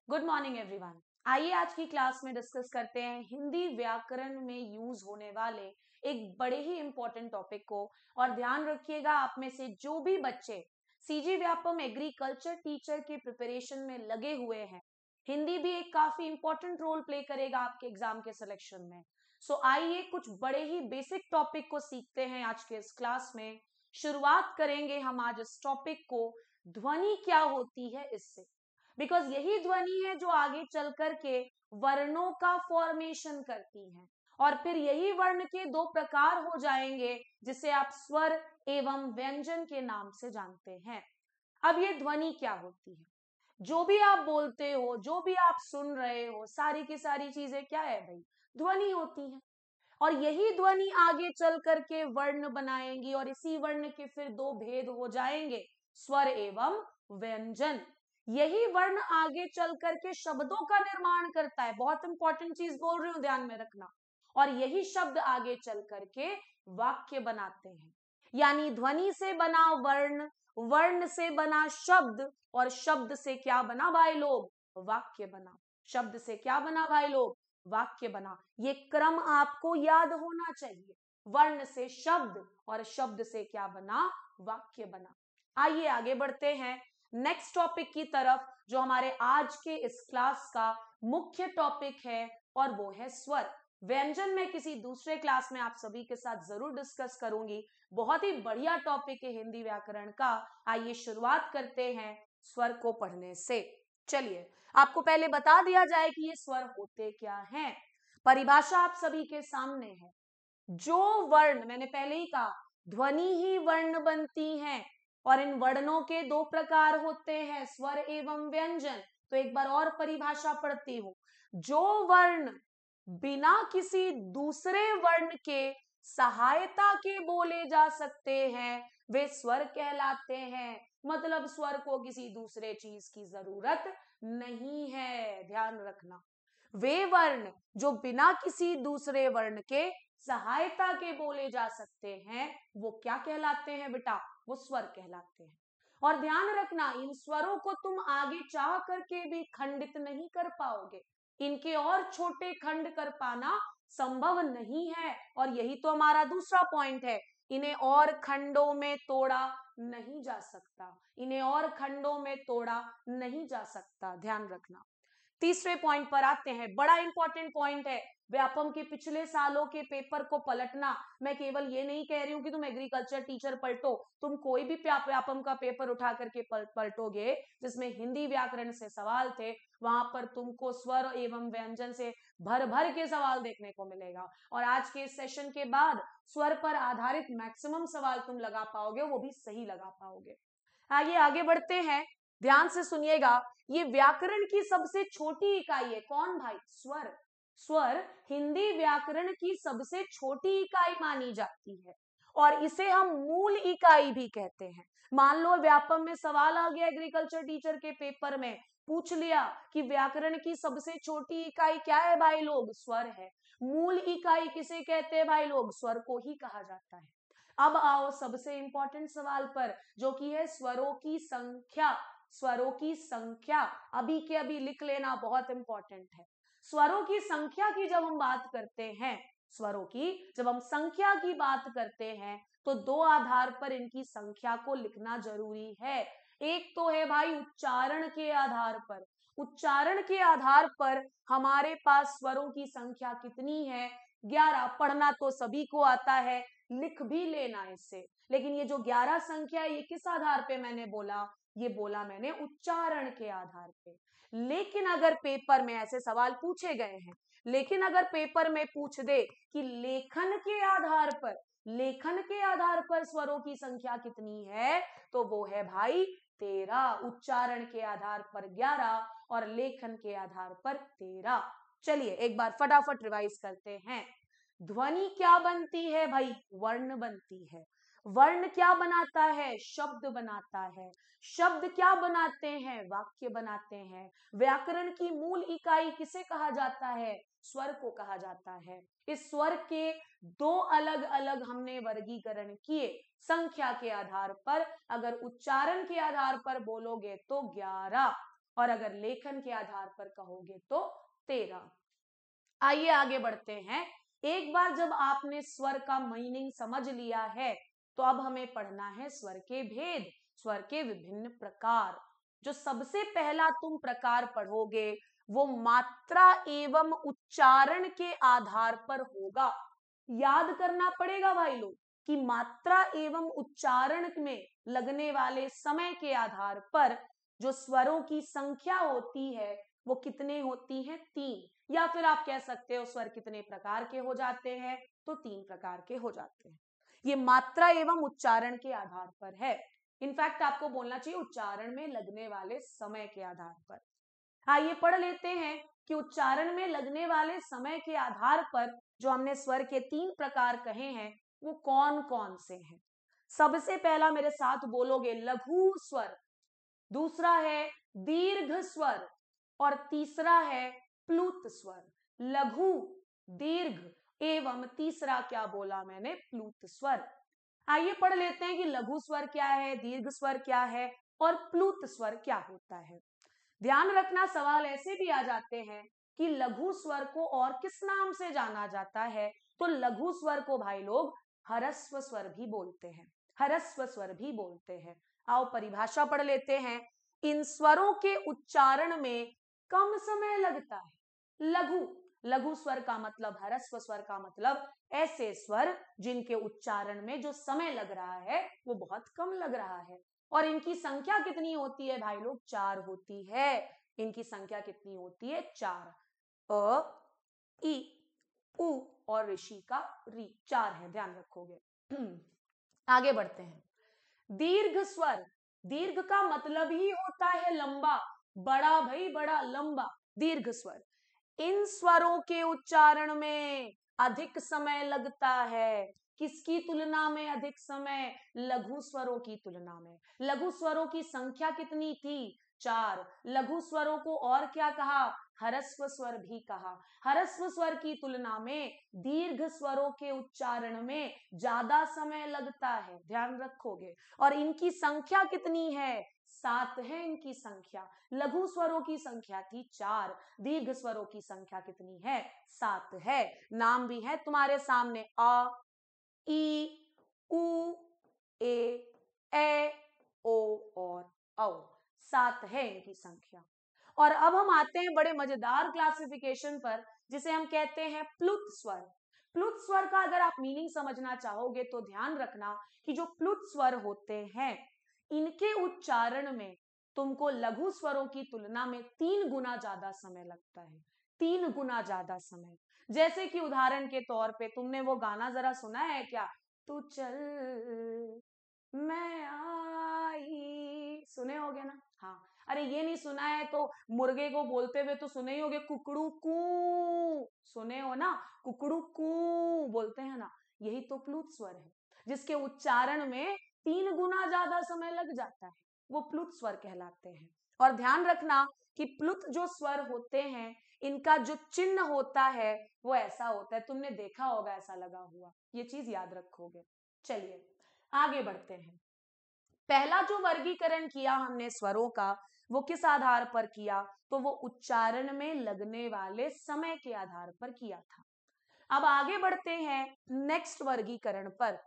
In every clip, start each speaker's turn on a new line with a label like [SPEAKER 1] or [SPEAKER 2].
[SPEAKER 1] Good morning everyone. आइए आज की क्लास में डिस्कस करते हैं हिंदी व्याकरण में यूज होने वाले एक बड़े ही इंपॉर्टेंट टॉपिक को। और ध्यान रखिएगा, आप में से जो भी बच्चे सीजी व्यापम एग्रीकल्चर टीचर के प्रिपरेशन में लगे हुए हैं, हिंदी भी एक काफी इंपॉर्टेंट रोल प्ले करेगा आपके एग्जाम के सिलेक्शन में। सो आइए कुछ बड़े ही बेसिक टॉपिक को सीखते हैं आज के इस क्लास में। शुरुआत करेंगे हम आज इस टॉपिक को ध्वनि क्या होती है इससे, बिकॉज यही ध्वनि है जो आगे चल करके वर्णों का फॉर्मेशन करती है। और फिर यही वर्ण के दो प्रकार हो जाएंगे जिसे आप स्वर एवं व्यंजन के नाम से जानते हैं। अब ये ध्वनि क्या होती है? जो भी आप बोलते हो, जो भी आप सुन रहे हो, सारी की सारी चीजें क्या है भाई? ध्वनि होती है। और यही ध्वनि आगे चल करके वर्ण बनाएंगी और इसी वर्ण के फिर दो भेद हो जाएंगे, स्वर एवं व्यंजन। यही वर्ण आगे चल करके शब्दों का निर्माण करता है। बहुत इंपॉर्टेंट चीज बोल रही हूं, ध्यान में रखना। और यही शब्द आगे चल करके वाक्य बनाते हैं। यानी ध्वनि से बना वर्ण, वर्ण से बना शब्द, और शब्द से क्या बना भाई लोग? वाक्य बना। शब्द से क्या बना भाई लोग? वाक्य बना। ये क्रम आपको याद होना चाहिए। वर्ण से शब्द और शब्द से क्या बना? वाक्य बना। आइए आगे बढ़ते हैं नेक्स्ट टॉपिक की तरफ, जो हमारे आज के इस क्लास का मुख्य टॉपिक है, और वो है स्वर। व्यंजन में किसी दूसरे क्लास में आप सभी के साथ जरूर डिस्कस करूंगी। बहुत ही बढ़िया टॉपिक है हिंदी व्याकरण का। आइए शुरुआत करते हैं स्वर को पढ़ने से। चलिए आपको पहले बता दिया जाए कि ये स्वर होते क्या हैं। परिभाषा आप सभी के सामने है। जो वर्ण, मैंने पहले ही कहा, ध्वनि ही वर्ण बनती हैं, और इन वर्णों के दो प्रकार होते हैं, स्वर एवं व्यंजन। तो एक बार और परिभाषा पढ़ती हूं। जो वर्ण बिना किसी दूसरे वर्ण के सहायता के बोले जा सकते हैं वे स्वर कहलाते हैं। मतलब स्वर को किसी दूसरे चीज की जरूरत नहीं है, ध्यान रखना। वे वर्ण जो बिना किसी दूसरे वर्ण के सहायता के बोले जा सकते हैं वो क्या कहलाते हैं बेटा? वो स्वर कहलाते हैं। और ध्यान रखना, इन स्वरों को तुम आगे चाह करके भी खंडित नहीं कर पाओगे। इनके और छोटे खंड कर पाना संभव नहीं है। और यही तो हमारा दूसरा पॉइंट है, इन्हें और खंडों में तोड़ा नहीं जा सकता। इन्हें और खंडों में तोड़ा नहीं जा सकता, ध्यान रखना। तीसरे पॉइंट पर आते हैं, बड़ा इंपॉर्टेंट पॉइंट है। व्यापम के पिछले सालों के पेपर को पलटना। मैं केवल ये नहीं कह रही हूं कि तुम एग्रीकल्चर टीचर पलटो, तुम कोई भी व्यापम का पेपर उठा करके पलटोगे जिसमें हिंदी व्याकरण से सवाल थे, वहां पर तुमको स्वर एवं व्यंजन से भर भर के सवाल देखने को मिलेगा। और आज के इस सेशन के बाद स्वर पर आधारित मैक्सिमम सवाल तुम लगा पाओगे, वो भी सही लगा पाओगे। आगे आगे बढ़ते हैं, ध्यान से सुनिएगा। ये व्याकरण की सबसे छोटी इकाई है। कौन भाई? स्वर। स्वर हिंदी व्याकरण की सबसे छोटी इकाई मानी जाती है, और इसे हम मूल इकाई भी कहते हैं। मान लो व्यापम में सवाल आ गया एग्रीकल्चर टीचर के पेपर में, पूछ लिया कि व्याकरण की सबसे छोटी इकाई क्या है भाई लोग? स्वर है। मूल इकाई किसे कहते हैं भाई लोग? स्वर को ही कहा जाता है। अब आओ सबसे इंपॉर्टेंट सवाल पर, जो कि है स्वरों की संख्या। स्वरों की संख्या अभी के अभी लिख लेना, बहुत इंपॉर्टेंट है। स्वरों की संख्या की जब हम बात करते हैं, स्वरों की जब हम संख्या की बात करते हैं, तो दो आधार पर इनकी संख्या को लिखना जरूरी है। एक तो है भाई उच्चारण के आधार पर। उच्चारण के आधार पर हमारे पास स्वरों की संख्या कितनी है? 11। पढ़ना तो सभी को आता है, लिख भी लेना इससे। लेकिन ये जो 11 संख्या है, ये किस आधार पे मैंने बोला? ये बोला मैंने उच्चारण के आधार पे। लेकिन अगर पेपर में ऐसे सवाल पूछे गए हैं, लेकिन अगर पेपर में पूछ दे कि लेखन के आधार पर, लेखन के आधार पर स्वरों की संख्या कितनी है, तो वो है भाई 13। उच्चारण के आधार पर 11 और लेखन के आधार पर 13। चलिए एक बार फटाफट रिवाइज करते हैं। ध्वनि क्या बनती है भाई? वर्ण बनती है। वर्ण क्या बनाता है? शब्द बनाता है। शब्द क्या बनाते हैं? वाक्य बनाते हैं। व्याकरण की मूल इकाई किसे कहा जाता है? स्वर को कहा जाता है। इस स्वर के दो अलग अलग हमने वर्गीकरण किए, संख्या के आधार पर। अगर उच्चारण के आधार पर बोलोगे तो 11, और अगर लेखन के आधार पर कहोगे तो 13। आइए आगे बढ़ते हैं। एक बार जब आपने स्वर का मीनिंग समझ लिया है तो अब हमें पढ़ना है स्वर के भेद, स्वर के विभिन्न प्रकार। जो सबसे पहला तुम प्रकार पढ़ोगे वो मात्रा एवं उच्चारण के आधार पर होगा। याद करना पड़ेगा भाई लोग कि मात्रा एवं उच्चारण में लगने वाले समय के आधार पर जो स्वरों की संख्या होती है वो कितने होती हैं? 3। या फिर आप कह सकते हो स्वर कितने प्रकार के हो जाते हैं? तो 3 प्रकार के हो जाते हैं। ये मात्रा एवं उच्चारण के आधार पर है। इनफैक्ट आपको बोलना चाहिए उच्चारण में लगने वाले समय के आधार पर। आइए पढ़ लेते हैं कि उच्चारण में लगने वाले समय के आधार पर जो हमने स्वर के 3 प्रकार कहे हैं वो कौन कौन से हैं। सबसे पहला मेरे साथ बोलोगे लघु स्वर, दूसरा है दीर्घ स्वर और तीसरा है प्लुत स्वर। लघु, दीर्घ एवं तीसरा क्या बोला मैंने? प्लुत स्वर। आइए पढ़ लेते हैं कि लघु स्वर क्या है, दीर्घ स्वर क्या है और प्लुत स्वर क्या होता है। ध्यान रखना सवाल ऐसे भी आ जाते हैं कि लघु स्वर को और किस नाम से जाना जाता है। तो लघु स्वर को भाई लोग ह्रस्व स्वर भी बोलते हैं, ह्रस्व स्वर भी बोलते हैं। आओ परिभाषा पढ़ लेते हैं। इन स्वरों के उच्चारण में कम समय लगता है। लघु, लघु स्वर का मतलब, ह्रस्व स्वर का मतलब ऐसे स्वर जिनके उच्चारण में जो समय लग रहा है वो बहुत कम लग रहा है। और इनकी संख्या कितनी होती है भाई लोग? 4 होती है। इनकी संख्या कितनी होती है? 4। अ, ई, उ और ऋषि का री, 4 है, ध्यान रखोगे। आगे बढ़ते हैं। दीर्घ स्वर, दीर्घ का मतलब ही होता है लंबा, बड़ा भाई बड़ा, लंबा, दीर्घ स्वर। इन स्वरों के उच्चारण में अधिक समय लगता है। किसकी तुलना में अधिक समय? लघु स्वरों की तुलना में। लघु स्वरों की संख्या कितनी थी? 4। लघु स्वरों को और क्या कहा? ह्रस्व स्वर भी कहा। ह्रस्व स्वर की तुलना में दीर्घ स्वरों के उच्चारण में ज्यादा समय लगता है, ध्यान रखोगे। और इनकी संख्या कितनी है? 7 है इनकी संख्या। लघु स्वरों की संख्या थी 4, दीर्घ स्वरों की संख्या कितनी है? 7 है। नाम भी है तुम्हारे सामने, अ, ई, उ, ए, ओ और औ। 7 है इनकी संख्या। और अब हम आते हैं बड़े मजेदार क्लासिफिकेशन पर जिसे हम कहते हैं प्लुत स्वर। प्लुत स्वर का अगर आप मीनिंग समझना चाहोगे तो ध्यान रखना कि जो प्लुत स्वर होते हैं इनके उच्चारण में तुमको लघु स्वरों की तुलना में 3 गुना ज्यादा समय लगता है। 3 गुना ज्यादा समय। जैसे कि उदाहरण के तौर पे तुमने वो गाना जरा सुना है क्या? तू चल मैं आई, सुने होगे ना? हाँ। अरे ये नहीं सुना है तो मुर्गे को बोलते हुए तो सुने ही होगे, कुकड़ू कू, सुने हो ना? कुकड़ू कू बोलते हैं ना, यही तो प्लुत स्वर है जिसके उच्चारण में 3 गुना ज्यादा समय लग जाता है, वो प्लुत स्वर कहलाते हैं। और ध्यान रखना कि प्लुत जो स्वर होते हैं इनका जो चिन्ह होता है वो ऐसा होता है, तुमने देखा होगा ऐसा लगा हुआ, ये चीज याद रखोगे। चलिए आगे बढ़ते हैं। पहला जो वर्गीकरण किया हमने स्वरों का वो किस आधार पर किया? तो वो उच्चारण में लगने वाले समय के आधार पर किया था। अब आगे बढ़ते हैं नेक्स्ट वर्गीकरण पर,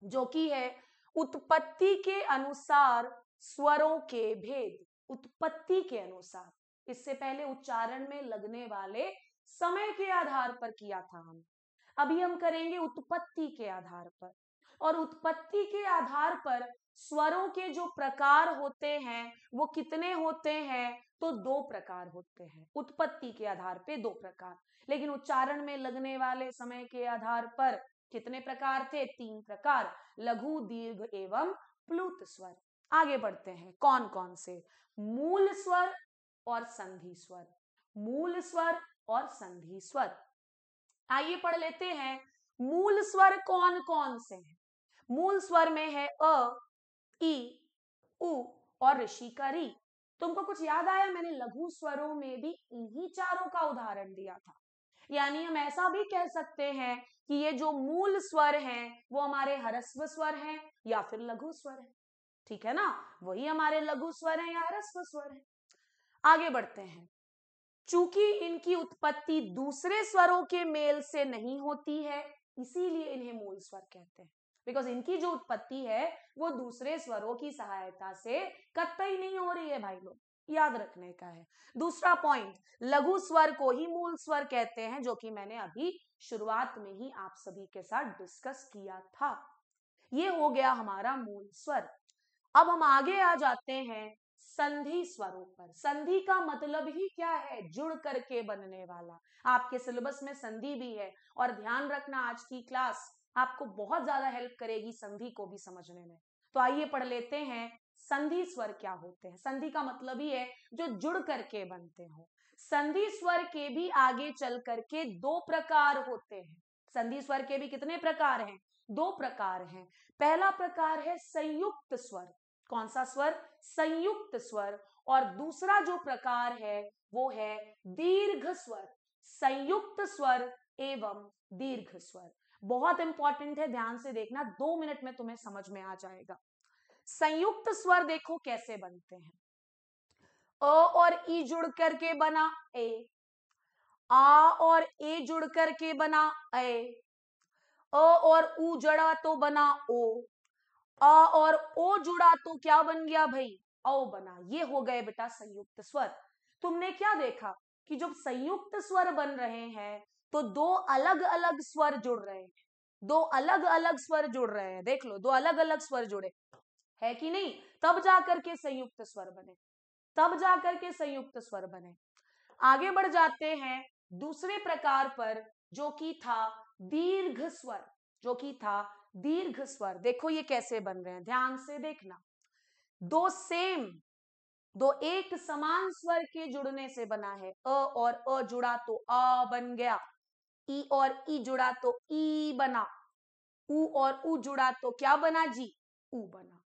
[SPEAKER 1] जो कि है उत्पत्ति के अनुसार स्वरों के भेद। उत्पत्ति के अनुसार, इससे पहले उच्चारण में लगने वाले समय के आधार पर किया था हम, अभी हम करेंगे उत्पत्ति के आधार पर। और उत्पत्ति के आधार पर स्वरों के जो प्रकार होते हैं वो कितने होते हैं? तो 2 प्रकार होते हैं। उत्पत्ति के आधार पे 2 प्रकार, लेकिन उच्चारण में लगने वाले समय के आधार पर कितने प्रकार थे? 3 प्रकार, लघु, दीर्घ एवं प्लुत स्वर। आगे बढ़ते हैं, कौन कौन से? मूल स्वर और संधि स्वर। मूल स्वर और संधि स्वर। आइए पढ़ लेते हैं मूल स्वर कौन कौन से हैं। मूल स्वर में है अ, ई, उ और ऋषि का री। तुमको कुछ याद आया? मैंने लघु स्वरों में भी इन्हीं चारों का उदाहरण दिया था। यानी हम ऐसा भी कह सकते हैं कि ये जो मूल स्वर हैं वो हमारे ह्रस्व स्वर हैं या फिर लघु स्वर है। ठीक है ना? वही हमारे लघु स्वर हैं या ह्रस्व स्वर है। आगे बढ़ते हैं। चूंकि इनकी उत्पत्ति दूसरे स्वरों के मेल से नहीं होती है, इसीलिए इन्हें मूल स्वर कहते हैं। बिकॉज इनकी जो उत्पत्ति है वो दूसरे स्वरों की सहायता से कतई नहीं हो रही है भाई लोग, याद रखने का है। दूसरा पॉइंट, लघु स्वर को ही मूल स्वर कहते हैं, जो कि मैंने अभी शुरुआत में ही आप सभी के साथ डिस्कस किया था। ये हो गया हमारा मूल स्वर। अब हम आगे आ जाते हैं संधि स्वरों पर। संधि का मतलब ही क्या है? जुड़ करके बनने वाला। आपके सिलेबस में संधि भी है, और ध्यान रखना आज की क्लास आपको बहुत ज्यादा हेल्प करेगी संधि को भी समझने में। तो आइए पढ़ लेते हैं संधि स्वर क्या होते हैं। संधि का मतलब ही है जो जुड़ करके बनते हो। संधि स्वर के भी आगे चल करके दो प्रकार होते हैं। संधि स्वर के भी कितने प्रकार हैं? दो प्रकार हैं। पहला प्रकार है संयुक्त स्वर। कौन सा स्वर? संयुक्त स्वर। और दूसरा जो प्रकार है वो है दीर्घ स्वर। संयुक्त स्वर एवं दीर्घ स्वर बहुत इंपॉर्टेंट है, ध्यान से देखना, 2 मिनट में तुम्हें समझ में आ जाएगा। संयुक्त स्वर देखो कैसे बनते हैं। अ और ई जुड़ करके बना ए, आ और ए जुड़ करके बना ए, अ और उ जड़ा तो बना ओ, अ और ओ जुड़ा तो क्या बन गया भाई? औ बना। ये हो गए बेटा संयुक्त स्वर। तुमने क्या देखा कि जब संयुक्त स्वर बन रहे हैं तो दो अलग अलग स्वर जुड़ रहे हैं, दो अलग अलग स्वर जुड़ रहे हैं। देख लो, दो अलग अलग स्वर जुड़े है कि नहीं? तब जाकर के संयुक्त स्वर बने, तब जाकर के संयुक्त स्वर बने। आगे बढ़ जाते हैं दूसरे प्रकार पर, जो कि था दीर्घ स्वर। जो कि था दीर्घ स्वर। देखो ये कैसे बन रहे हैं, ध्यान से देखना। दो सेम, दो एक समान स्वर के जुड़ने से बना है। अ और अ जुड़ा तो आ बन गया, ई और ई जुड़ा तो ई बना, उ और उ जुड़ा तो क्या बना जी? उ बना।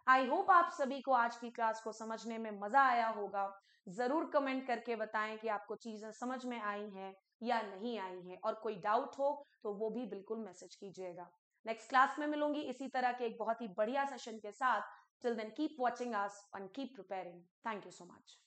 [SPEAKER 1] आई होप आप सभी को आज की क्लास को समझने में मजा आया होगा। जरूर कमेंट करके बताएं कि आपको चीजें समझ में आई हैं या नहीं आई हैं, और कोई डाउट हो तो वो भी बिल्कुल मैसेज कीजिएगा। नेक्स्ट क्लास में मिलूंगी इसी तरह के एक बहुत ही बढ़िया सेशन के साथ। Till then keep watching us and keep preparing. Thank you so much.